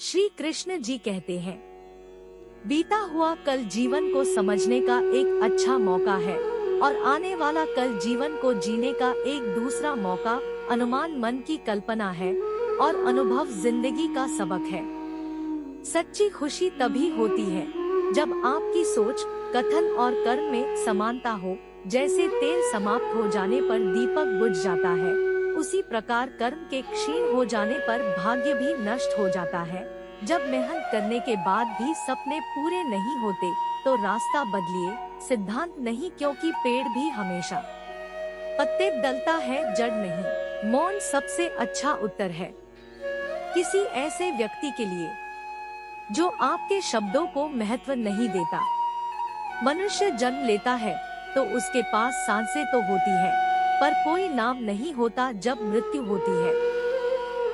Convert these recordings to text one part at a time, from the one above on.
श्री कृष्ण जी कहते हैं, बीता हुआ कल जीवन को समझने का एक अच्छा मौका है और आने वाला कल जीवन को जीने का एक दूसरा मौका। अनुमान मन की कल्पना है और अनुभव जिंदगी का सबक है। सच्ची खुशी तभी होती है जब आपकी सोच, कथन और कर्म में समानता हो। जैसे तेल समाप्त हो जाने पर दीपक बुझ जाता है, उसी प्रकार कर्म के क्षीण हो जाने पर भाग्य भी नष्ट हो जाता है। जब मेहनत करने के बाद भी सपने पूरे नहीं होते तो रास्ता बदलिए, सिद्धांत नहीं, क्योंकि पेड़ भी हमेशा पत्ते डलता है, जड़ नहीं। मौन सबसे अच्छा उत्तर है। किसी ऐसे व्यक्ति के लिए जो आपके शब्दों को महत्व नहीं देता। मनुष्य जन्म लेता है तो उसके पास सांसें तो होती है, पर कोई नाम नहीं होता। जब मृत्यु होती है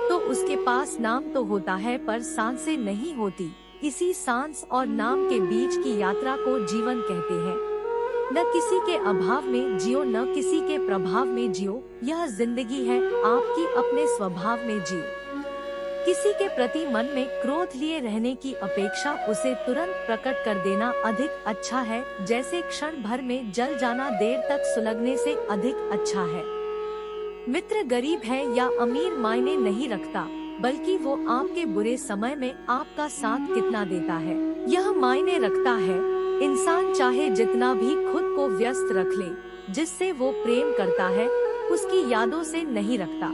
तो उसके पास नाम तो होता है, पर सांसें नहीं होती। इसी सांस और नाम के बीच की यात्रा को जीवन कहते हैं। न किसी के अभाव में जियो, न किसी के प्रभाव में जियो। यह जिंदगी है, आपकी अपने स्वभाव में जियो। किसी के प्रति मन में क्रोध लिए रहने की अपेक्षा उसे तुरंत प्रकट कर देना अधिक अच्छा है। जैसे क्षण भर में जल जाना देर तक सुलगने से अधिक अच्छा है। मित्र गरीब है या अमीर मायने नहीं रखता, बल्कि वो आपके बुरे समय में आपका साथ कितना देता है, यह मायने रखता है। इंसान चाहे जितना भी खुद को व्यस्त रख ले, जिससे वो प्रेम करता है उसकी यादों से नहीं रखता।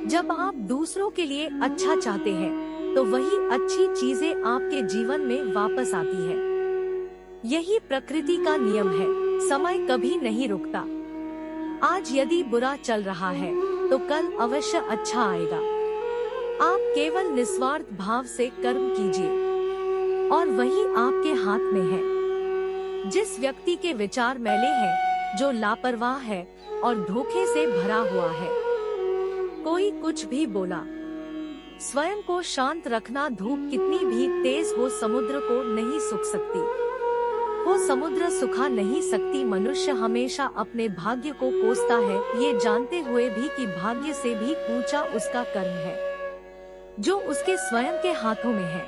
जब आप दूसरों के लिए अच्छा चाहते हैं तो वही अच्छी चीजें आपके जीवन में वापस आती है। यही प्रकृति का नियम है। समय कभी नहीं रुकता। आज यदि बुरा चल रहा है तो कल अवश्य अच्छा आएगा। आप केवल निस्वार्थ भाव से कर्म कीजिए और वही आपके हाथ में है। जिस व्यक्ति के विचार मैले हैं, जो लापरवाह है और धोखे से भरा हुआ है, कोई कुछ भी बोला, स्वयं को शांत रखना। धूप कितनी भी तेज हो समुद्र को नहीं सुख सकती, वो समुद्र सुखा नहीं सकती। मनुष्य हमेशा अपने भाग्य को कोसता है, ये जानते हुए भी कि भाग्य से भी ऊंचा उसका कर्म है, जो उसके स्वयं के हाथों में है।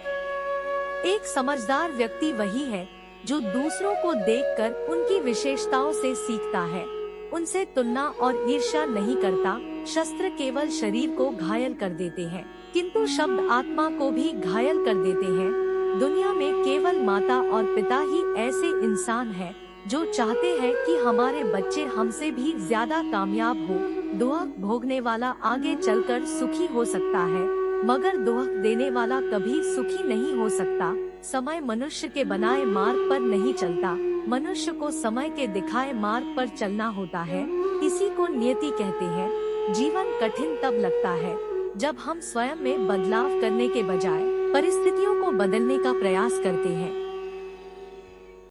एक समझदार व्यक्ति वही है जो दूसरों को देखकर उनकी विशेषताओं से सीखता है, उनसे तुलना और ईर्ष्या नहीं करता। शस्त्र केवल शरीर को घायल कर देते हैं, किंतु शब्द आत्मा को भी घायल कर देते हैं। दुनिया में केवल माता और पिता ही ऐसे इंसान हैं जो चाहते हैं कि हमारे बच्चे हमसे भी ज्यादा कामयाब हो। दुख भोगने वाला आगे चलकर सुखी हो सकता है, मगर दुख देने वाला कभी सुखी नहीं हो सकता। समय मनुष्य के बनाए मार्ग पर नहीं चलता, मनुष्य को समय के दिखाए मार्ग पर चलना होता है। इसी को नियति कहते हैं। जीवन कठिन तब लगता है जब हम स्वयं में बदलाव करने के बजाय परिस्थितियों को बदलने का प्रयास करते हैं।